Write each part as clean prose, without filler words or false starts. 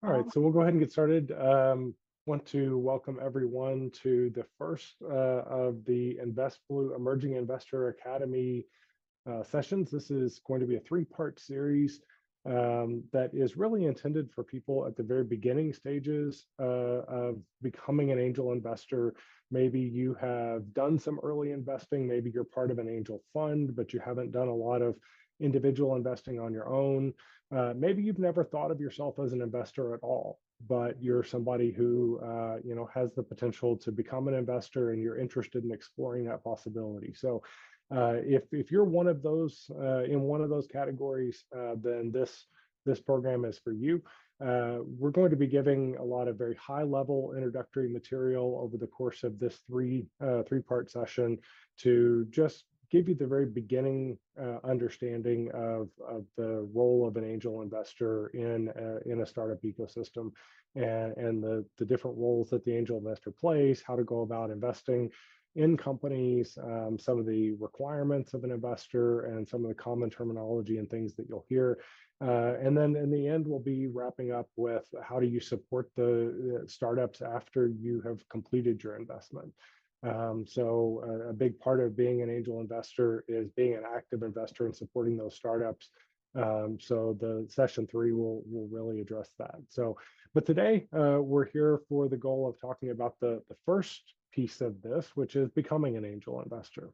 All right, so we'll go ahead and get started. Want to welcome everyone to the first of the InvestBlue Emerging Investor Academy sessions. This is going to be a three-part series that is really intended for people at the very beginning stages of becoming an angel investor. Maybe you have done some early investing, maybe you're part of an angel fund, but you haven't done a lot of individual investing on your own. Maybe you've never thought of yourself as an investor at all, but you're somebody who has the potential to become an investor and you're interested in exploring that possibility. So if you're one of those in one of those categories, then this program is for you. We're going to be giving a lot of very high level introductory material over the course of this three-part session to just give you the very beginning understanding of the role of an angel investor in a startup ecosystem and the different roles that the angel investor plays, how to go about investing in companies, some of the requirements of an investor, and some of the common terminology and things that you'll hear. And then in the end, we'll be wrapping up with how do you support the startups after you have completed your investment. So a big part of being an angel investor is being an active investor and supporting those startups. So the session 3 will really address that. So, but today we're here for the goal of talking about the first piece of this, which is becoming an angel investor.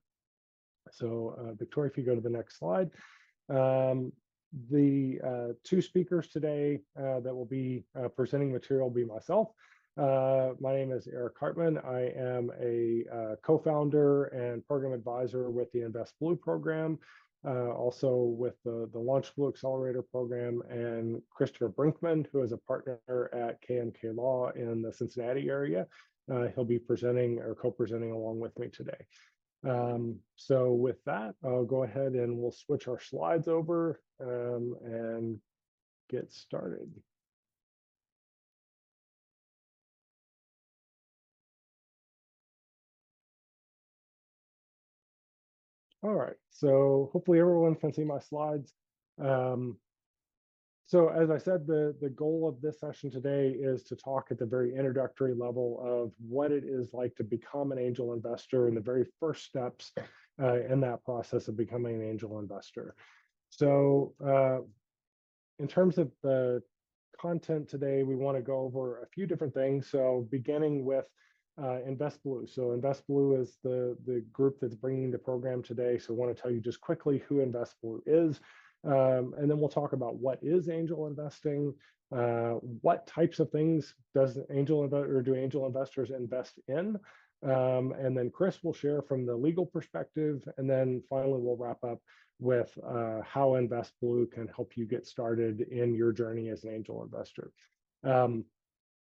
So Victoria, if you go to the next slide. The two speakers today that will be presenting material will be myself. My name is Eric Hartman. I am a co-founder and program advisor with the InvestBlue program, also with the LaunchBlue Accelerator program, and Christopher Brinkman, who is a partner at K&K Law in the Cincinnati area. He'll be presenting or co-presenting along with me today. So with that, I'll go ahead and we'll switch our slides over and get started. All right, so hopefully everyone can see my slides. So as I said, the goal of this session today is to talk at the very introductory level of what it is like to become an angel investor and the very first steps in that process of becoming an angel investor. So in terms of the content today, we want to go over a few different things. So beginning with InvestBlue. So InvestBlue is the group that's bringing the program today. So I want to tell you just quickly who InvestBlue is. And then we'll talk about what is angel investing, what types of things do angel investors invest in, and then Chris will share from the legal perspective, and then finally we'll wrap up with how InvestBlue can help you get started in your journey as an angel investor.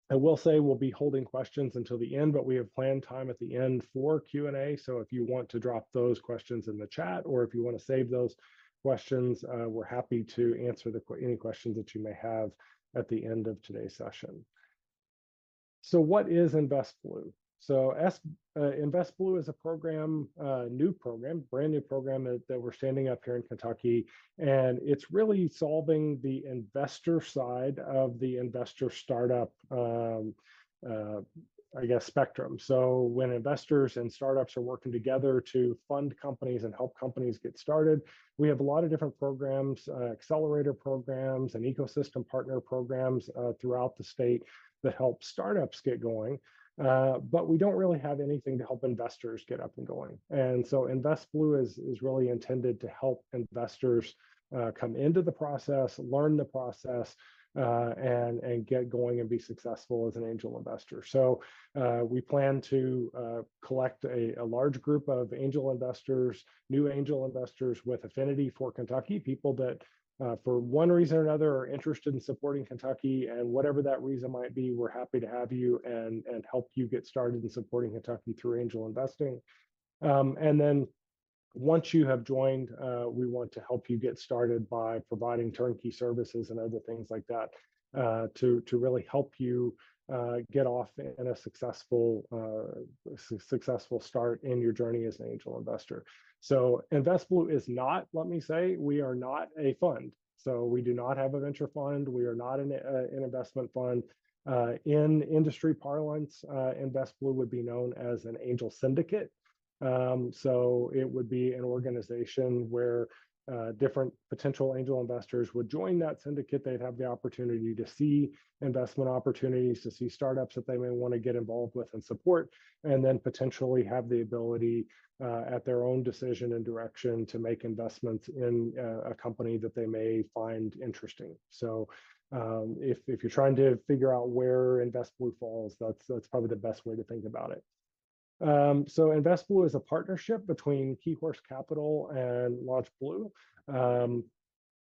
I will say we'll be holding questions until the end, but we have planned time at the end for Q&A. So if you want to drop those questions in the chat, or if you want to save those questions, we're happy to answer any questions that you may have at the end of today's session. So what is InvestBlue? So InvestBlue is a program, brand new program that we're standing up here in Kentucky, and it's really solving the investor side of the investor startup spectrum. So when investors and startups are working together to fund companies and help companies get started, we have a lot of different programs, accelerator programs and ecosystem partner programs throughout the state that help startups get going. But we don't really have anything to help investors get up and going. And so InvestBlue is really intended to help investors come into the process, learn the process, and get going and be successful as an angel investor. So we plan to collect a large group of angel investors, new angel investors with affinity for Kentucky, people that for one reason or another are interested in supporting Kentucky, and whatever that reason might be, we're happy to have you and help you get started in supporting Kentucky through angel investing. And then once you have joined, we want to help you get started by providing turnkey services and other things like that to really help you get off in a successful start in your journey as an angel investor. So InvestBlue is not, let me say, we are not a fund. So we do not have a venture fund. We are not an investment fund. In industry parlance, InvestBlue would be known as an angel syndicate. So it would be an organization where different potential angel investors would join that syndicate. They'd have the opportunity to see investment opportunities, to see startups that they may want to get involved with and support, and then potentially have the ability at their own decision and direction to make investments in a company that they may find interesting. So if you're trying to figure out where InvestBlue falls, that's probably the best way to think about it. So InvestBlue is a partnership between Keyhorse Capital and LaunchBlue.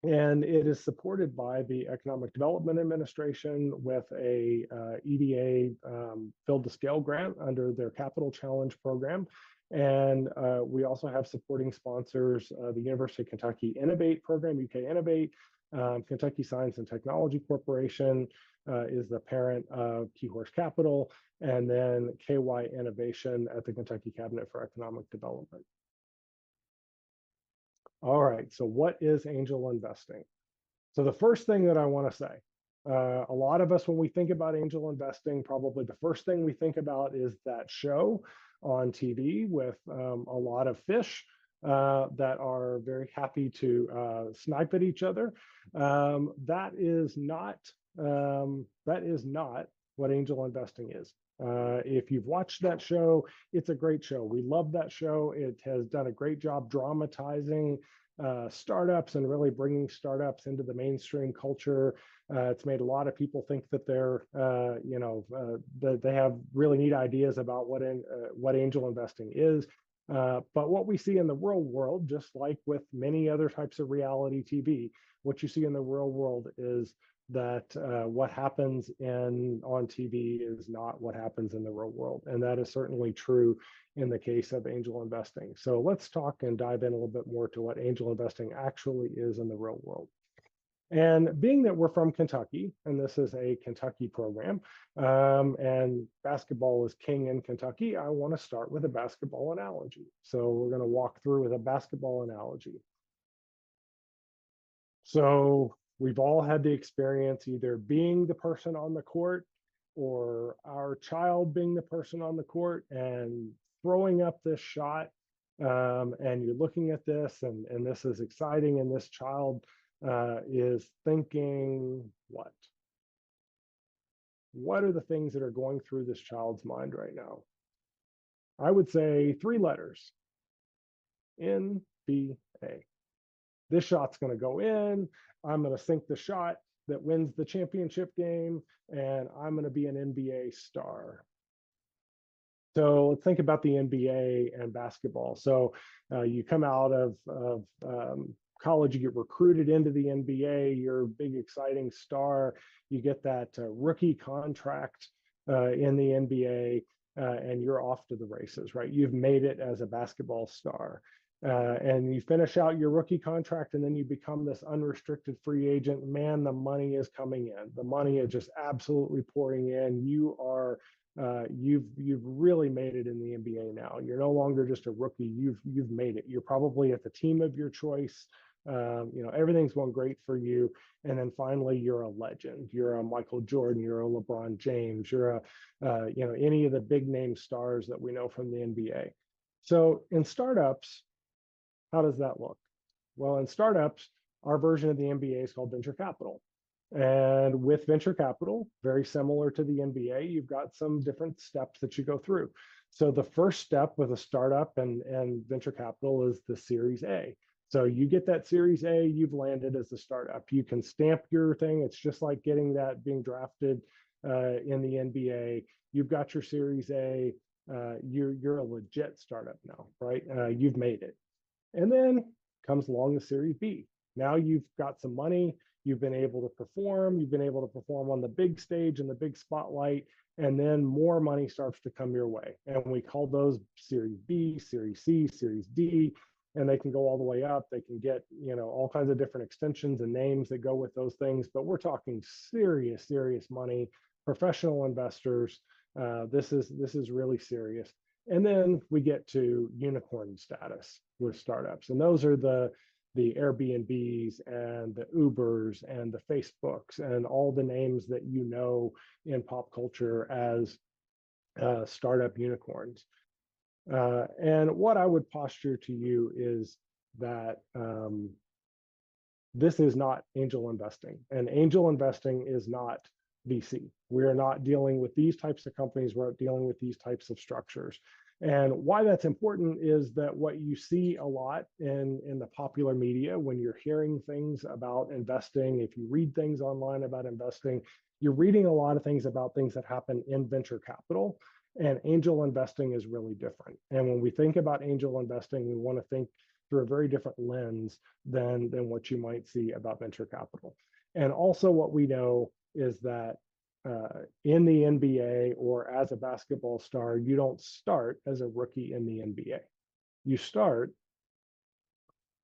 And it is supported by the Economic Development Administration with a EDA Build to Scale grant under their Capital Challenge program. And we also have supporting sponsors, the University of Kentucky Innovate program, UK Innovate, Kentucky Science and Technology Corporation is the parent of Keyhorse Capital, and then KY Innovation at the Kentucky Cabinet for Economic Development. All right, so what is angel investing? So the first thing that I want to say, a lot of us, when we think about angel investing, probably the first thing we think about is that show on TV with a lot of fish that are very happy to snipe at each other. That is not what angel investing is. If you've watched that show, it's a great show. We love that show. It has done a great job dramatizing startups and really bringing startups into the mainstream culture. It's made a lot of people think that they're, that they have really neat ideas about what angel investing is. But what we see in the real world, just like with many other types of reality TV, what you see in the real world is that what happens on TV is not what happens in the real world. And that is certainly true in the case of angel investing. So let's talk and dive in a little bit more to what angel investing actually is in the real world. And being that we're from Kentucky, and this is a Kentucky program, and basketball is king in Kentucky, I want to start with a basketball analogy. So we're going to walk through with a basketball analogy. So we've all had the experience either being the person on the court or our child being the person on the court and throwing up this shot. And you're looking at this and this is exciting. And this child is thinking, what? What are the things that are going through this child's mind right now? I would say 3 letters, NBA. This shot's going to go in. I'm going to sink the shot that wins the championship game, and I'm going to be an NBA star. So let's think about the NBA and basketball. So you come out of college, you get recruited into the NBA, you're a big, exciting star. You get that rookie contract in the NBA, and you're off to the races, right? You've made it as a basketball star. And you finish out your rookie contract and then you become this unrestricted free agent. Man, the money is coming in. The money is just absolutely pouring in. You are you've really made it in the NBA now. You're no longer just a rookie. You've made it. You're probably at the team of your choice. Everything's going great for you. And then finally, you're a legend. You're a Michael Jordan. You're a LeBron James. You're any of the big name stars that we know from the NBA. So in startups, how does that look? Well, in startups, our version of the MBA is called venture capital. And with venture capital, very similar to the MBA, you've got some different steps that you go through. So the first step with a startup and venture capital is the Series A. So you get that Series A, you've landed as a startup. You can stamp your thing. It's just like getting that, being drafted in the NBA. You've got your Series A. You're a legit startup now, right? You've made it. And then comes along the Series B. Now you've got some money, you've been able to perform, you've been able to perform on the big stage and the big spotlight, and then more money starts to come your way. And we call those Series B, Series C, Series D, and they can go all the way up. They can get, all kinds of different extensions and names that go with those things, but we're talking serious, serious money, professional investors. This is really serious. And then we get to unicorn status with startups. And those are the the Airbnbs and the Ubers and the Facebooks and all the names that you know in pop culture as startup unicorns. And what I would posture to you is that this is not angel investing, and angel investing is not VC. We are not dealing with these types of companies. We're dealing with these types of structures. And why that's important is that what you see a lot in the popular media, when you're hearing things about investing, if you read things online about investing, you're reading a lot of things about things that happen in venture capital. And angel investing is really different. And when we think about angel investing, we want to think through a very different lens than what you might see about venture capital. And also what we know is that in the NBA or as a basketball star, you don't start as a rookie in the NBA. You start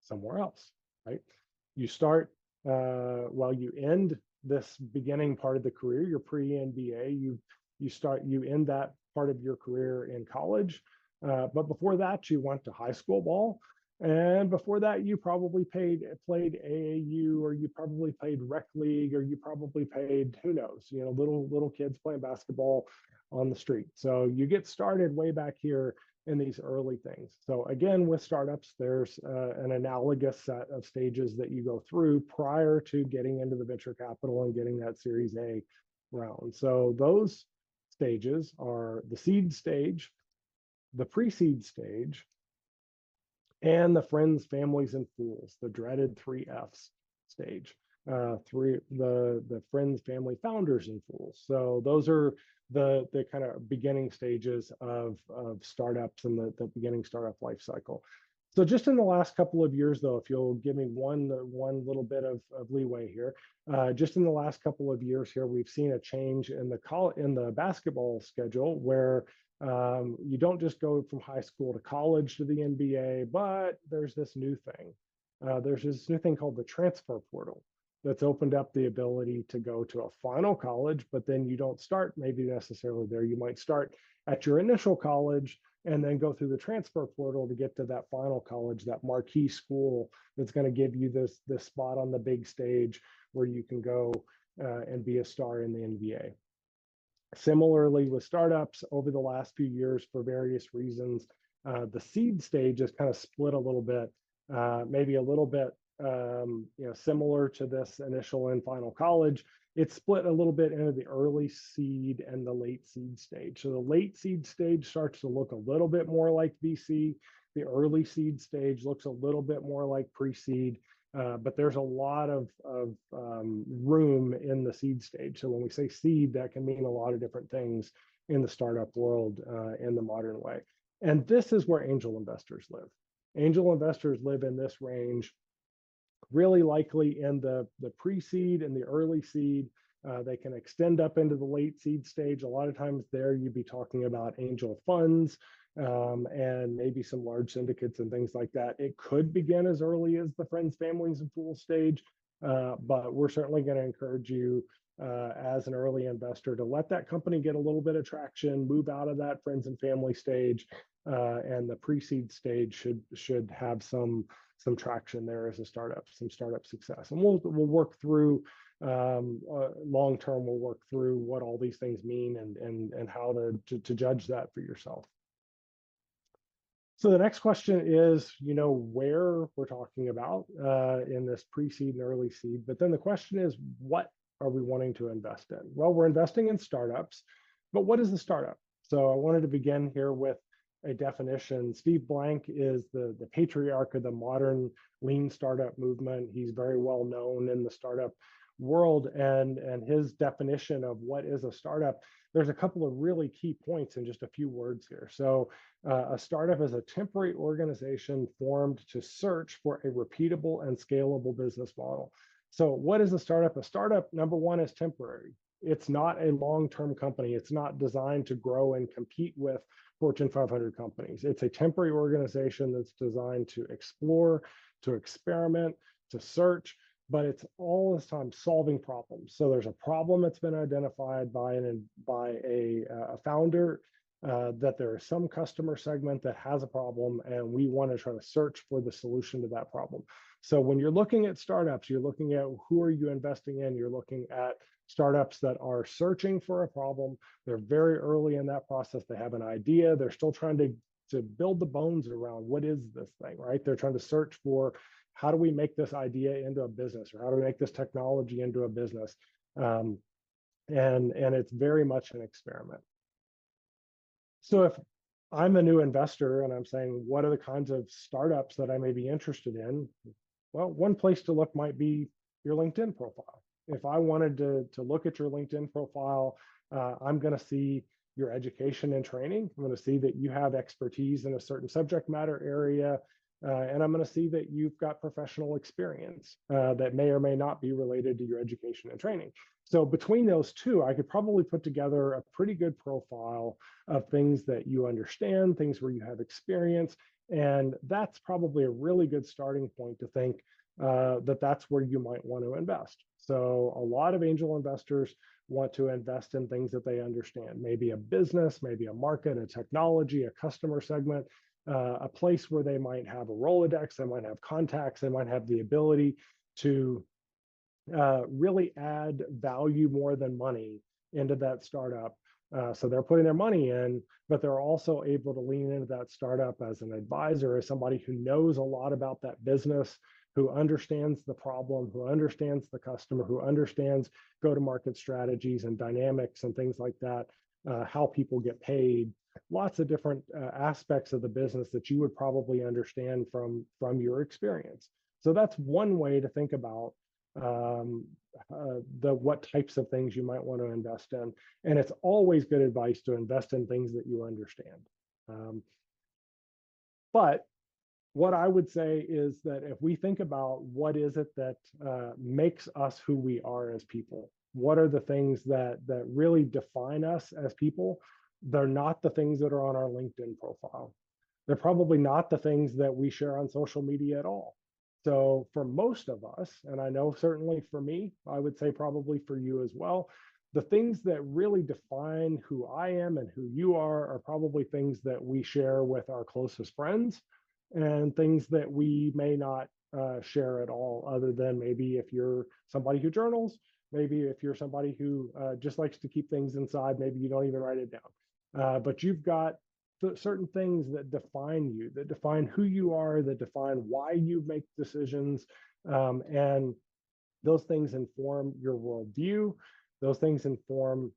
somewhere else, right? You start while you end this beginning part of the career, your pre-NBA, you end that part of your career in college. But before that, you went to high school ball. And before that, you probably played AAU, or you probably played rec league, or you probably played, who knows, little kids playing basketball on the street. So you get started way back here in these early things. So again, with startups, there's an analogous set of stages that you go through prior to getting into the venture capital and getting that Series A round. So those stages are the seed stage, the pre-seed stage, and the friends, families, and fools, the dreaded 3Fs stage. The friends, family, founders, and fools. So those are the kind of beginning stages of startups and the beginning startup life cycle. So just in the last couple of years, though, if you'll give me one little bit of leeway here, just in the last couple of years here, we've seen a change in the basketball schedule where you don't just go from high school to college to the NBA, but there's this new thing. There's this new thing called the transfer portal that's opened up the ability to go to a final college, but then you don't start maybe necessarily there. You might start at your initial college and then go through the transfer portal to get to that final college, that marquee school that's going to give you this spot on the big stage where you can go and be a star in the NBA. Similarly, with startups over the last few years, for various reasons, the seed stage is kind of split a little bit, maybe a little bit similar to this initial and final college. It's split a little bit into the early seed and the late seed stage. So the late seed stage starts to look a little bit more like VC. The early seed stage looks a little bit more like pre-seed. But there's a lot of room in the seed stage. So when we say seed, that can mean a lot of different things in the startup world in the modern way. And this is where angel investors live. Angel investors live in this range, really likely in the pre-seed and the early seed. They can extend up into the late seed stage. A lot of times there you'd be talking about angel funds and maybe some large syndicates and things like that. It could begin as early as the friends, families, and fools stage, but we're certainly going to encourage you as an early investor to let that company get a little bit of traction, move out of that friends and family stage, and the pre-seed stage should have some traction there as a startup, some startup success. And we'll work through long term. We'll work through what all these things mean and how to judge that for yourself. So the next question is, where we're talking about in this pre-seed and early seed. But then the question is, what are we wanting to invest in? Well, we're investing in startups, but what is a startup? So I wanted to begin here with a definition. Steve Blank is the patriarch of the modern lean startup movement. He's very well known in the startup world, and his definition of what is a startup, there's a couple of really key points in just a few words here. So a startup is a temporary organization formed to search for a repeatable and scalable business model. So what is a startup? A startup, number one, is temporary. It's not a long-term company. It's not designed to grow and compete with Fortune 500 companies. It's a temporary organization that's designed to explore, to experiment, to search, but it's all this time solving problems. So there's a problem that's been identified by a founder, that there is some customer segment that has a problem, and we want to try to search for the solution to that problem. So when you're looking at startups, you're looking at who are you investing in. You're looking at startups that are searching for a problem. They're very early in that process. They have an idea. They're still trying to build the bones around what is this thing, right? They're trying to search for how do we make this idea into a business, or how do we make this technology into a business. Um, and it's very much an experiment. So if I'm a new investor and I'm saying, what are the kinds of startups that I may be interested in? Well, one place to look might be your LinkedIn profile. If I wanted to look at your LinkedIn profile, I'm going to see your education and training. I'm going to see that you have expertise in a certain subject matter area. And I'm going to see that you've got professional experience that may or may not be related to your education and training. So between those two, I could probably put together a pretty good profile of things that you understand, things where you have experience. And that's probably a really good starting point to think that that's where you might want to invest. So a lot of angel investors want to invest in things that they understand, maybe a business, maybe a market, a technology, a customer segment, a place where they might have a Rolodex, they might have contacts, they might have the ability to really add value more than money into that startup. So they're putting their money in, but they're also able to lean into that startup as an advisor, as somebody who knows a lot about that business, who understands the problem, who understands the customer, who understands go-to-market strategies and dynamics and things like that, how people get paid, lots of different aspects of the business that you would probably understand from your experience. So that's one way to think about what types of things you might want to invest in. And it's always good advice to invest in things that you understand. But what I would say is that if we think about what is it that makes us who we are as people, what are the things that really define us as people? They're not the things that are on our LinkedIn profile. They're probably not the things that we share on social media at all. So for most of us, and I know certainly for me, I would say probably for you as well, the things that really define who I am and who you are probably things that we share with our closest friends, and things that we may not share at all, other than maybe if you're somebody who journals, maybe if you're somebody who just likes to keep things inside, maybe you don't even write it down. But you've got certain things that define you, that define who you are, that define why you make decisions. And those things inform your worldview. Those things inform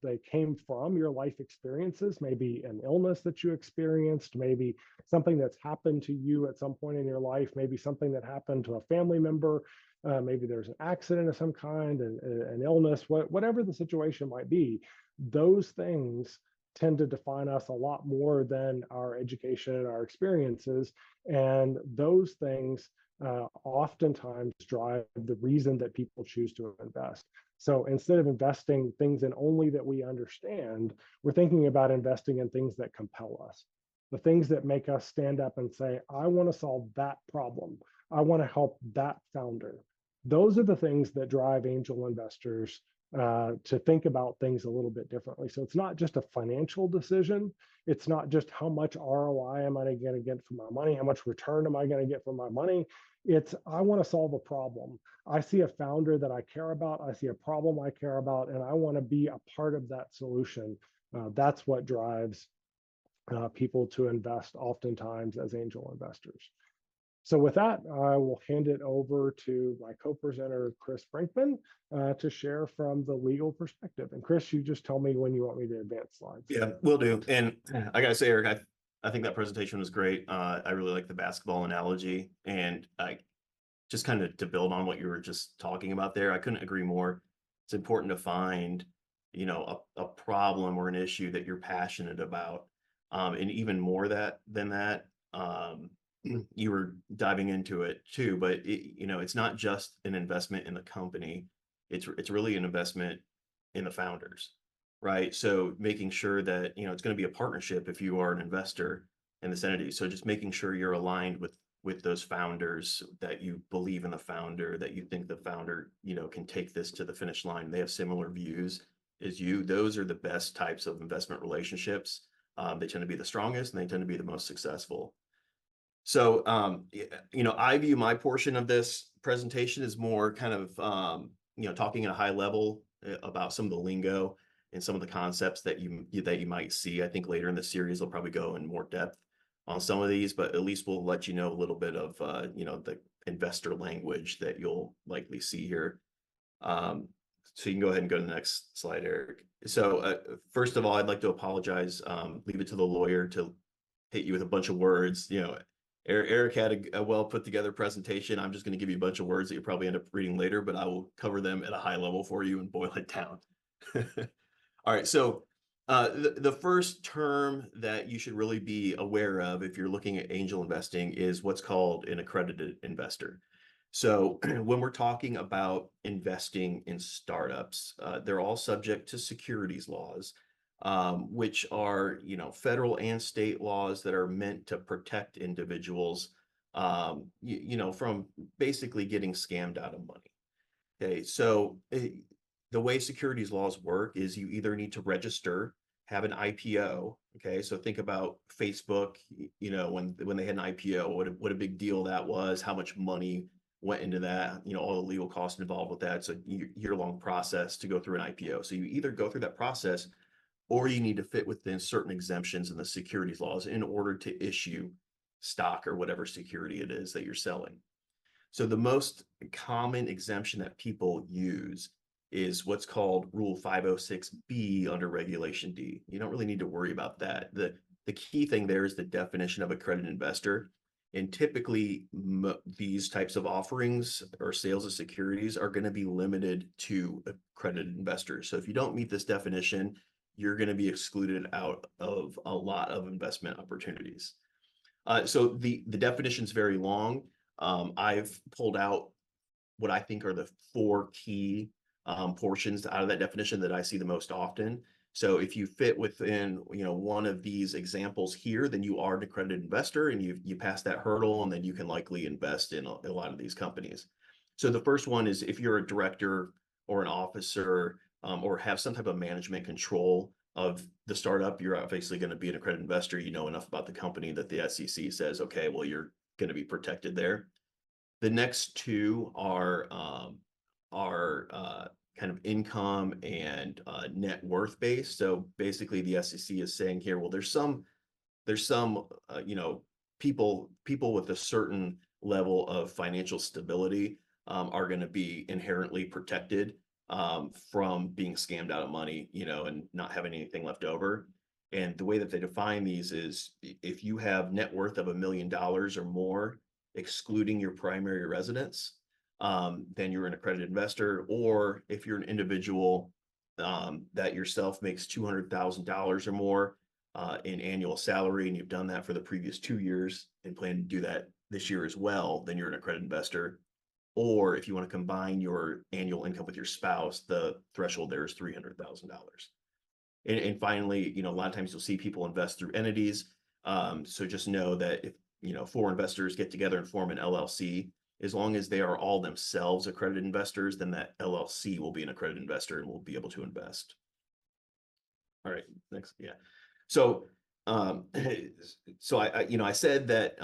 they came from your life experiences, maybe an illness that you experienced, maybe something that's happened to you at some point in your life, maybe something that happened to a family member, maybe there's an accident of some kind, an illness, whatever the situation might be. Those things tend to define us a lot more than our education and our experiences. And those things oftentimes drive the reason that people choose to invest. So instead of investing things in only that we understand, we're thinking about investing in things that compel us, the things that make us stand up and say, I want to solve that problem. I want to help that founder. Those are the things that drive angel investors to think about things a little bit differently. So it's not just a financial decision. It's not just how much ROI am I going to get for my money? How much return am I going to get for my money? It's, I want to solve a problem. I see a founder that I care about. I see a problem I care about, and I want to be a part of that solution. That's what drives people to invest oftentimes as angel investors. So with that, I will hand it over to my co-presenter, Chris Brinkman, to share from the legal perspective. And Chris, you just tell me when you want me to advance slides. Yeah, will do. And I gotta say, Eric, I think that presentation was great. I really like the basketball analogy, and I just kind of to build on what you were just talking about there, I couldn't agree more. It's important to find, a problem or an issue that you're passionate about. And even more than that, you were diving into it too, but it's not just an investment in the company. It's really an investment in the founders, right? So making sure that, it's going to be a partnership if you are an investor in this entity. So just making sure you're aligned with those founders, that you believe in the founder, that you think the founder, can take this to the finish line. They have similar views as you, those are the best types of investment relationships. They tend to be the strongest and they tend to be the most successful. So, I view my portion of this presentation as more kind of, talking at a high level about some of the lingo and some of the concepts that you might see. I think later in the series, they'll probably go in more depth on some of these, but at least we'll let you know a little bit of, the investor language that you'll likely see here. So you can go ahead and go to the next slide, Eric. So, first of all, I'd like to apologize. Leave it to the lawyer to hit you with a bunch of words. Eric had a well put together presentation. I'm just going to give you a bunch of words that you probably end up reading later, but I will cover them at a high level for you and boil it down. All right. So the first term that you should really be aware of if you're looking at angel investing is what's called an accredited investor. So when we're talking about investing in startups, they're all subject to securities laws, which are, federal and state laws that are meant to protect individuals, from basically getting scammed out of money. Okay, so the way securities laws work is you either need to register, have an IPO. Okay, so think about Facebook. When they had an IPO, what a big deal that was. How much money went into that. All the legal costs involved with that. So year-long process to go through an IPO. So you either go through that process, or you need to fit within certain exemptions in the securities laws in order to issue stock or whatever security it is that you're selling. So the most common exemption that people use is what's called Rule 506B under Regulation D. You don't really need to worry about that. The key thing there is the definition of accredited investor. And typically, these types of offerings or sales of securities are going to be limited to accredited investors. So if you don't meet this definition, you're going to be excluded out of a lot of investment opportunities. So the definition is very long. I've pulled out what I think are the four key portions out of that definition that I see the most often. So if you fit within, one of these examples here, then you are an accredited investor and you pass that hurdle, and then you can likely invest in a lot of these companies. So the first one is if you're a director or an officer, or have some type of management control of the startup, you're obviously going to be an accredited investor. You know enough about the company that the SEC says, okay, well, you're going to be protected there. The next two are kind of income and net worth based. So basically, the SEC is saying here, well, there's some people with a certain level of financial stability are going to be inherently protected from being scammed out of money, and not having anything left over. And the way that they define these is if you have net worth of $1 million or more, excluding your primary residence, then you're an accredited investor. Or if you're an individual that yourself makes $200,000 or more in annual salary, and you've done that for the previous 2 years and plan to do that this year as well, then you're an accredited investor. Or if you want to combine your annual income with your spouse, the threshold there is $300,000. And finally, a lot of times you'll see people invest through entities. So just know that if, 4 investors get together and form an LLC, as long as they are all themselves accredited investors, then that LLC will be an accredited investor and will be able to invest. All right, next, yeah. So, I said that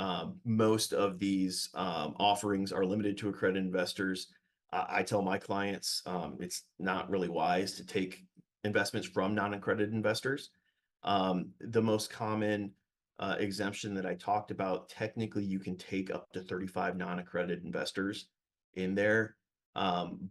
most of these offerings are limited to accredited investors. I tell my clients it's not really wise to take investments from non-accredited investors. The most common exemption that I talked about, technically you can take up to 35 non-accredited investors in there,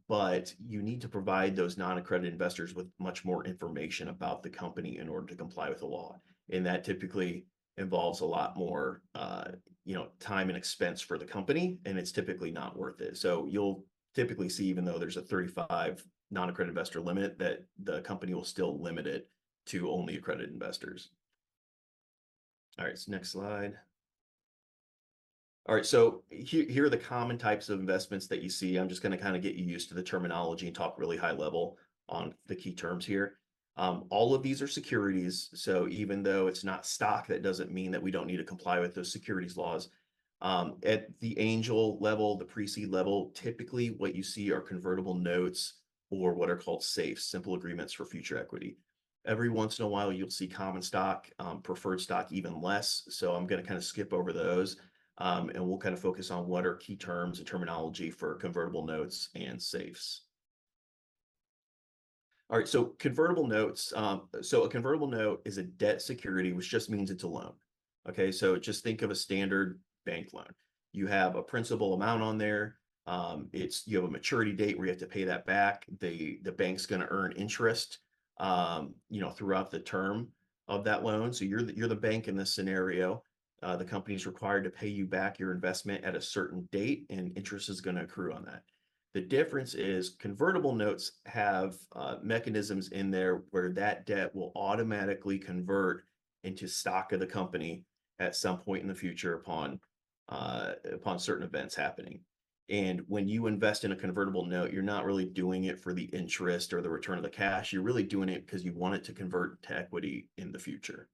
but you need to provide those non-accredited investors with much more information about the company in order to comply with the law. And that typically involves a lot more time and expense for the company, and it's typically not worth it. So you'll typically see, even though there's a 35 non-accredited investor limit, that the company will still limit it to only accredited investors. All right, so next slide. All right, so here are the common types of investments that you see. I'm just going to kind of get you used to the terminology and talk really high level on the key terms here. All of these are securities. So even though it's not stock, that doesn't mean that we don't need to comply with those securities laws. At the angel level, the pre-seed level, typically what you see are convertible notes or what are called SAFEs, simple agreements for future equity. Every once in a while, you'll see common stock, preferred stock even less. So I'm going to kind of skip over those, and we'll kind of focus on what are key terms and terminology for convertible notes and SAFEs. All right, so convertible notes. So a convertible note is a debt security, which just means it's a loan. Okay, so just think of a standard bank loan. You have a principal amount on there. You have a maturity date where you have to pay that back. The bank's going to earn interest, throughout the term of that loan. So you're the bank in this scenario. The company is required to pay you back your investment at a certain date, and interest is going to accrue on that. The difference is convertible notes have mechanisms in there where that debt will automatically convert into stock of the company at some point in the future upon certain events happening. And when you invest in a convertible note, you're not really doing it for the interest or the return of the cash. You're really doing it because you want it to convert to equity in the future.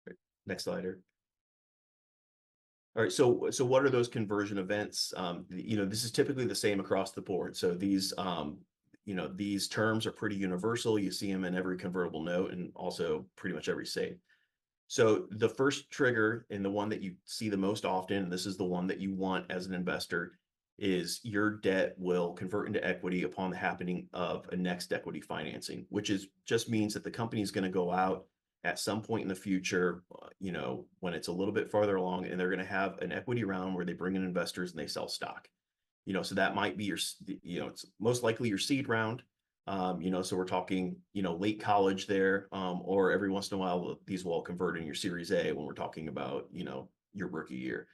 Right. Next slide here. All right, so what are those conversion events? This is typically the same across the board. So these terms are pretty universal. You see them in every convertible note and also pretty much every SAFE. So the first trigger, and the one that you see the most often, and this is the one that you want as an investor, is your debt will convert into equity upon the happening of a next equity financing, which just means that the company is going to go out at some point in the future, when it's a little bit farther along, and they're going to have an equity round where they bring in investors and they sell stock. So that might be it's most likely your seed round. So we're talking, late college there, or every once in a while, these will all convert in your Series A when we're talking about, your rookie year.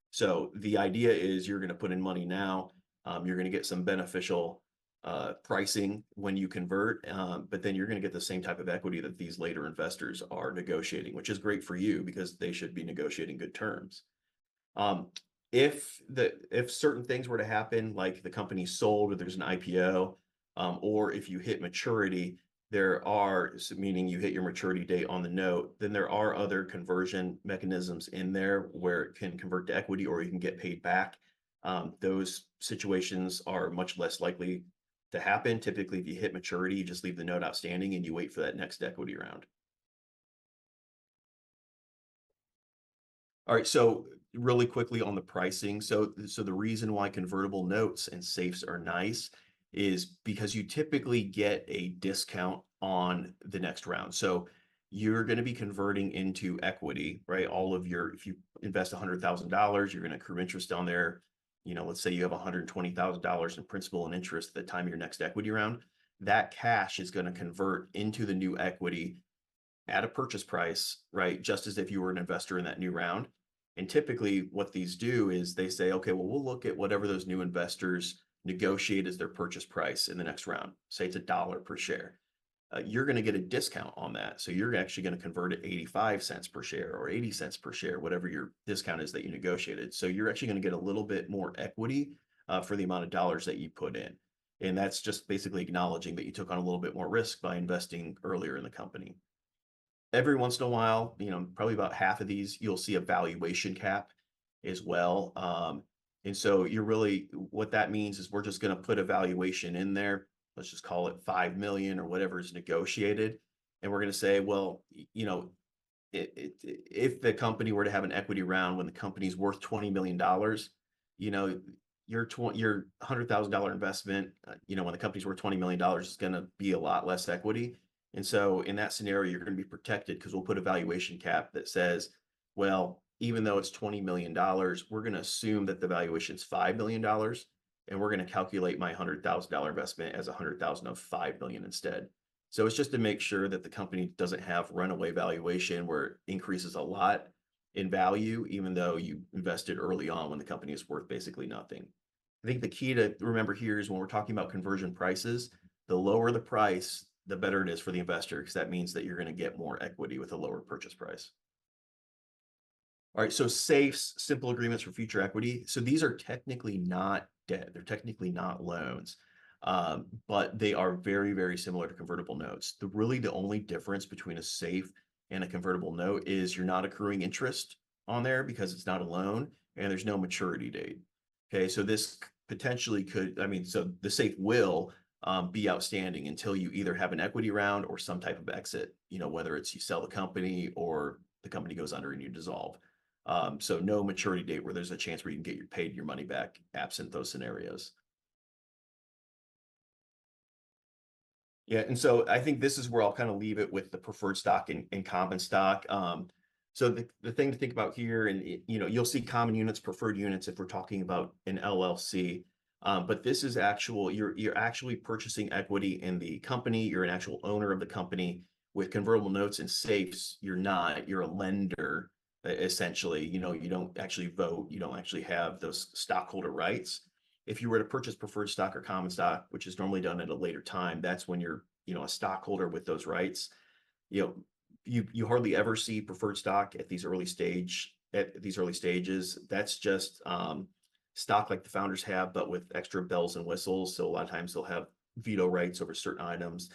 So the idea is you're going to put in money now. You're going to get some beneficial pricing when you convert, but then you're going to get the same type of equity that these later investors are negotiating, which is great for you because they should be negotiating good terms. Um, if certain things were to happen, like the company sold or there's an IPO, or if you hit maturity, meaning you hit your maturity date on the note, then there are other conversion mechanisms in there where it can convert to equity or you can get paid back. Those situations are much less likely to happen. Typically, if you hit maturity, you just leave the note outstanding and you wait for that next equity round. All right, so really quickly on the pricing. So the reason why convertible notes and SAFEs are nice is because you typically get a discount on the next round. So you're going to be converting into equity, right? If you invest $100,000, you're going to accrue interest on there. Let's say you have $120,000 in principal and interest at the time of your next equity round. That cash is going to convert into the new equity at a purchase price, right? Just as if you were an investor in that new round. And typically what these do is they say, okay, well, we'll look at whatever those new investors negotiate as their purchase price in the next round. Say it's $1 per share. You're going to get a discount on that. So you're actually going to convert it 85 cents per share or 80 cents per share, whatever your discount is that you negotiated. So you're actually going to get a little bit more equity for the amount of dollars that you put in. And that's just basically acknowledging that you took on a little bit more risk by investing earlier in the company. Every once in a while, probably about half of these, you'll see a valuation cap as well. And so what that means is we're just going to put a valuation in there. Let's just call it 5 million or whatever is negotiated. And we're going to say, well, if the company were to have an equity round when the company's worth $20 million, your $100,000 investment, when the company's worth $20 million is going to be a lot less equity. And so in that scenario, you're going to be protected because we'll put a valuation cap that says, well, even though it's $20 million, we're going to assume that the valuation is $5 million, and we're going to calculate my $100,000 investment as 100,000 of 5 million instead. So it's just to make sure that the company doesn't have runaway valuation where it increases a lot in value, even though you invested early on when the company is worth basically nothing. I think the key to remember here is when we're talking about conversion prices, the lower the price, the better it is for the investor, because that means that you're going to get more equity with a lower purchase price. All right, so SAFEs, simple agreements for future equity. So these are technically not debt. They're technically not loans, but they are very, very similar to convertible notes. The only difference between a SAFE and a convertible note is you're not accruing interest on there because it's not a loan, and there's no maturity date. Okay, so this potentially could, I mean, so the SAFE will be outstanding until you either have an equity round or some type of exit, whether it's you sell the company or the company goes under and you dissolve. So no maturity date where there's a chance where you can get paid your money back absent those scenarios. Yeah, and so I think this is where I'll kind of leave it with the preferred stock and common stock. So the thing to think about here, and you'll see common units, preferred units if we're talking about an LLC. But this is actual, you're actually purchasing equity in the company. You're an actual owner of the company. With convertible notes and safes, you're not. You're a lender, essentially. You don't actually vote. You don't actually have those stockholder rights. If you were to purchase preferred stock or common stock, which is normally done at a later time, that's when you're, a stockholder with those rights. You hardly ever see preferred stock at these early stages. That's just stock like the founders have, but with extra bells and whistles. So a lot of times they'll have veto rights over certain items,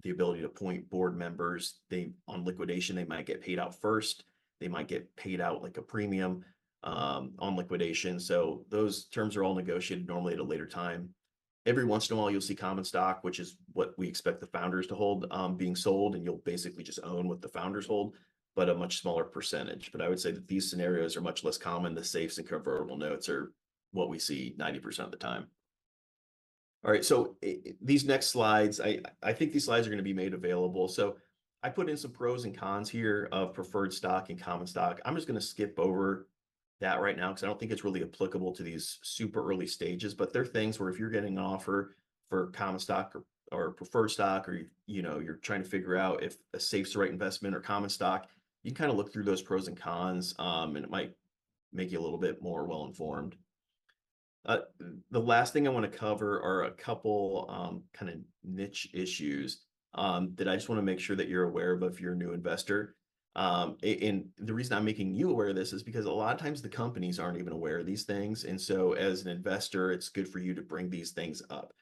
the ability to appoint board members. On liquidation, they might get paid out first. They might get paid out like a premium on liquidation. So those terms are all negotiated normally at a later time. Every once in a while, you'll see common stock, which is what we expect the founders to hold, being sold, and you'll basically just own what the founders hold, but a much smaller percentage. But I would say that these scenarios are much less common. The safes and convertible notes are what we see 90% of the time. All right, so these next slides, I think these slides are going to be made available. So I put in some pros and cons here of preferred stock and common stock. I'm just going to skip over that right now because I don't think it's really applicable to these super early stages, but they're things where if you're getting an offer for common stock or preferred stock, or you're trying to figure out if a safe's the right investment or common stock, you can kind of look through those pros and cons, and it might make you a little bit more well-informed. The last thing I want to cover are a couple kind of niche issues that I just want to make sure that you're aware of if you're a new investor. And the reason I'm making you aware of this is because a lot of times the companies aren't even aware of these things. And so as an investor, it's good for you to bring these things up.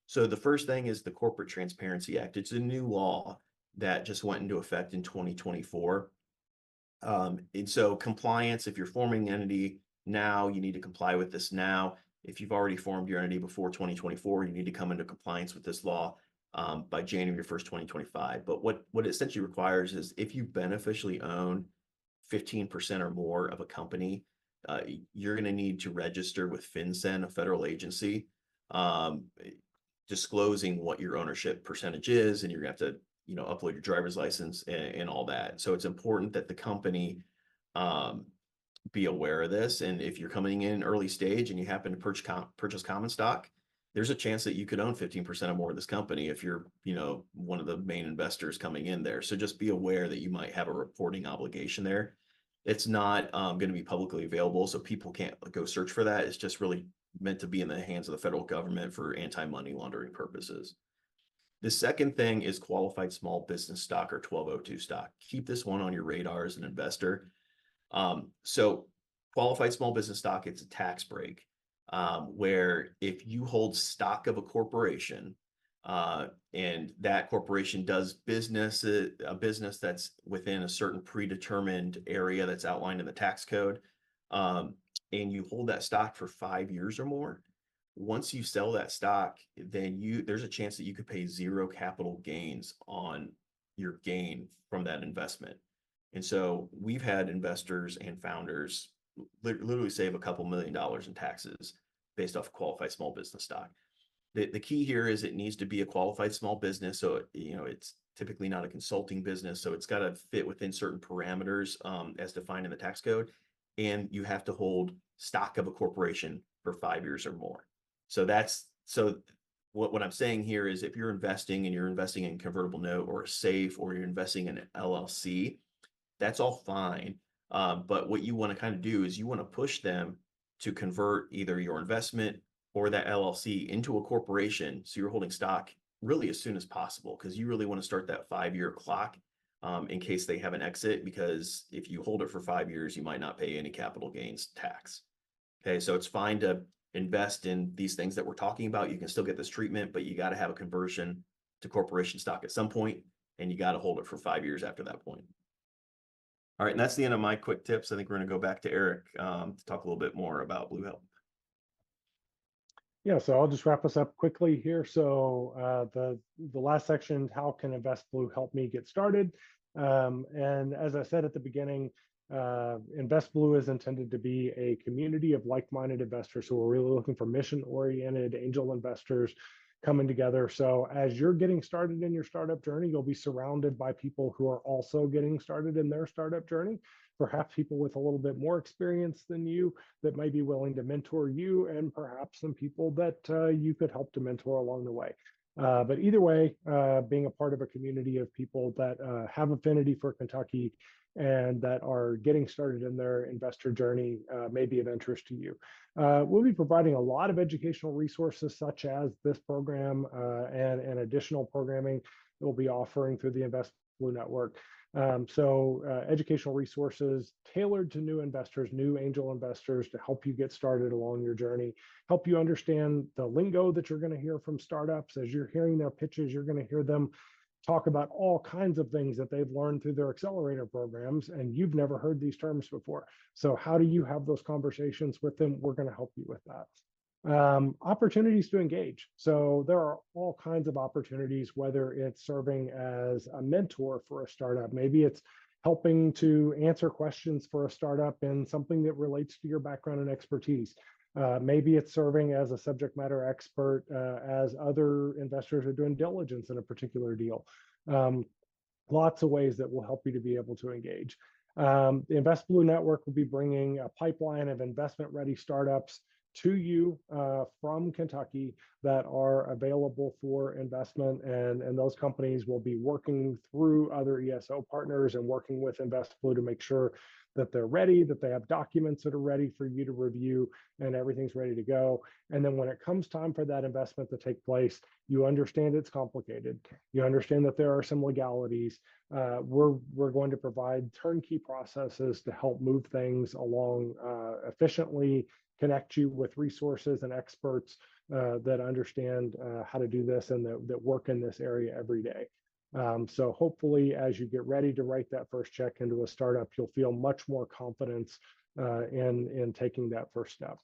So the first thing is the Corporate Transparency Act. It's a new law that just went into effect in 2024. And so compliance, if you're forming an entity now, you need to comply with this now. If you've already formed your entity before 2024, you need to come into compliance with this law by January 1st, 2025. But what it essentially requires is if you beneficially own 15% or more of a company, you're going to need to register with FinCEN, a federal agency, disclosing what your ownership percentage is, and you're going to have to upload your driver's license and all that. So it's important that the company be aware of this. And if you're coming in early stage and you happen to purchase common stock, there's a chance that you could own 15% or more of this company if you're, one of the main investors coming in there. So just be aware that you might have a reporting obligation there. It's not going to be publicly available, so people can't go search for that. It's just really meant to be in the hands of the federal government for anti-money laundering purposes. The second thing is qualified small business stock or 1202 stock. Keep this one on your radar as an investor. So qualified small business stock, it's a tax break where if you hold stock of a corporation and that corporation does a business that's within a certain predetermined area that's outlined in the tax code, and you hold that stock for 5 years or more, once you sell that stock, then there's a chance that you could pay zero capital gains on your gain from that investment. And so we've had investors and founders literally save a couple $1 million in taxes based off qualified small business stock. The key here is it needs to be a qualified small business. So, it's typically not a consulting business. So it's got to fit within certain parameters as defined in the tax code. And you have to hold stock of a corporation for 5 years or more. So what I'm saying here is if you're investing and you're investing in convertible note or a safe, or you're investing in an LLC, that's all fine. But what you want to kind of do is you want to push them to convert either your investment or that LLC into a corporation. So you're holding stock really as soon as possible, because you really want to start that 5-year clock in case they have an exit, because if you hold it for 5 years, you might not pay any capital gains tax. Okay, so it's fine to invest in these things that we're talking about. You can still get this treatment, but you got to have a conversion to corporation stock at some point, and you got to hold it for 5 years after that point. All right, and that's the end of my quick tips. I think we're going to go back to Eric to talk a little bit more about Blue Help. Yeah, so I'll just wrap us up quickly here. So the last section, how can InvestBlue help me get started? And as I said at the beginning, InvestBlue is intended to be a community of like-minded investors who are really looking for mission-oriented angel investors coming together. So as you're getting started in your startup journey, you'll be surrounded by people who are also getting started in their startup journey, perhaps people with a little bit more experience than you that may be willing to mentor you, and perhaps some people that you could help to mentor along the way. But either way, being a part of a community of people that have affinity for Kentucky and that are getting started in their investor journey may be of interest to you. We'll be providing a lot of educational resources such as this program and additional programming that we'll be offering through the InvestBlue Network. Educational resources tailored to new investors, new angel investors, to help you get started along your journey, help you understand the lingo that you're going to hear from startups. As you're hearing their pitches, you're going to hear them talk about all kinds of things that they've learned through their accelerator programs, and you've never heard these terms before. So how do you have those conversations with them? We're going to help you with that. Opportunities to engage. So there are all kinds of opportunities, whether it's serving as a mentor for a startup, maybe it's helping to answer questions for a startup in something that relates to your background and expertise. Maybe it's serving as a subject matter expert as other investors are doing diligence in a particular deal. Lots of ways that will help you to be able to engage. The InvestBlue Network will be bringing a pipeline of investment-ready startups to you from Kentucky that are available for investment, and those companies will be working through other ESO partners and working with InvestBlue to make sure that they're ready, that they have documents that are ready for you to review, and everything's ready to go. And then when it comes time for that investment to take place, you understand it's complicated. You understand that there are some legalities. We're going to provide turnkey processes to help move things along efficiently, connect you with resources and experts that understand how to do this and that work in this area every day. So hopefully, as you get ready to write that first check into a startup, you'll feel much more confidence in taking that first step.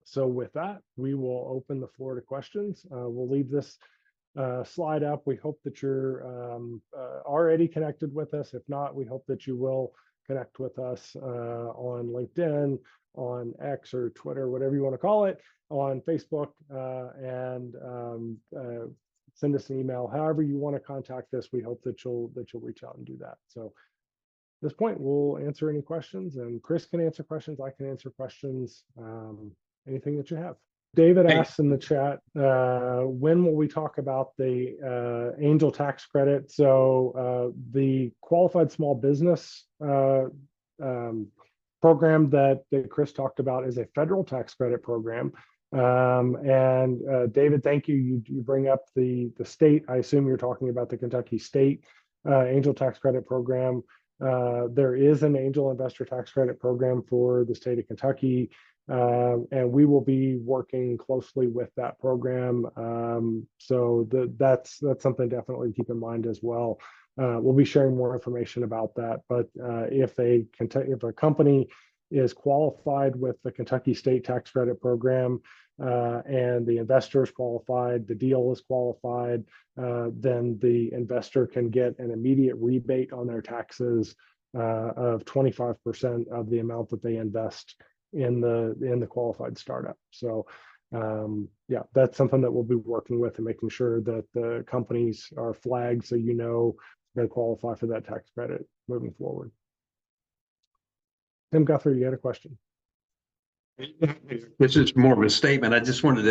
So with that, we will open the floor to questions. We'll leave this slide up. We hope that you're already connected with us. If not, we hope that you will connect with us on LinkedIn, on X or Twitter, whatever you want to call it, on Facebook, and send us an email. However you want to contact us, we hope that you'll reach out and do that. So at this point, we'll answer any questions, and Chris can answer questions. I can answer questions. Anything that you have. David asks in the chat, when will we talk about the angel tax credit? So the qualified small business program that Chris talked about is a federal tax credit program. David, thank you. You bring up the state. I assume you're talking about the Kentucky State Angel Tax Credit Program. There is an angel investor tax credit program for the state of Kentucky. And we will be working closely with that program. So that's something definitely to keep in mind as well. We'll be sharing more information about that. But if a company is qualified with the Kentucky State Tax Credit Program and the investor is qualified, the deal is qualified, then the investor can get an immediate rebate on their taxes of 25% of the amount that they invest in the qualified startup. So yeah, that's something that we'll be working with and making sure that the companies are flagged so you know they qualify for that tax credit moving forward. Tim Guthrie, you had a question. This is more of a statement. I just wanted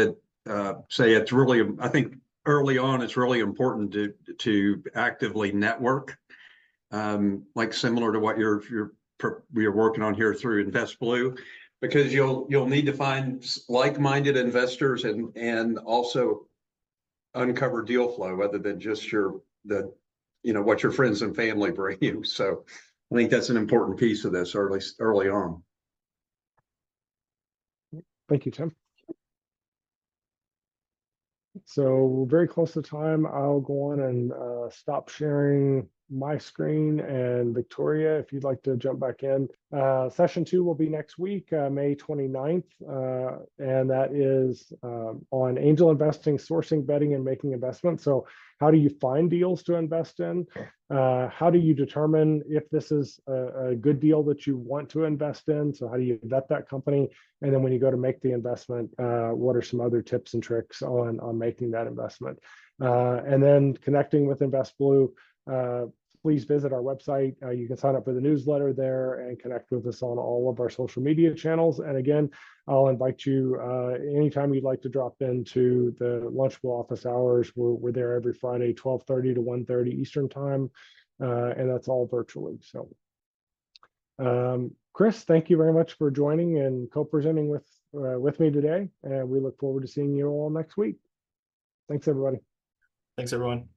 to say it's really, I think early on, it's really important to actively network, like similar to what you're working on here through InvestBlue, because you'll need to find like-minded investors and also uncover deal flow other than just what your friends and family bring you. So I think that's an important piece of this early on. Thank you, Tim. So we're very close to time. I'll go on and stop sharing my screen, and Victoria, if you'd like to jump back in. Session 2 will be next week, May 29th, and that is on angel investing, sourcing, vetting, and making investments. So how do you find deals to invest in? How do you determine if this is a good deal that you want to invest in? So how do you vet that company? And then when you go to make the investment, what are some other tips and tricks on making that investment? And then connecting with InvestBlue, please visit our website. You can sign up for the newsletter there and connect with us on all of our social media channels. And again, I'll invite you anytime you'd like to drop into the Lunchable office hours. We're there every Friday, 12:30 to 1:30 Eastern time, and that's all virtually. So, Chris, thank you very much for joining and co-presenting with me today, and we look forward to seeing you all next week. Thanks, everybody. Thanks, everyone.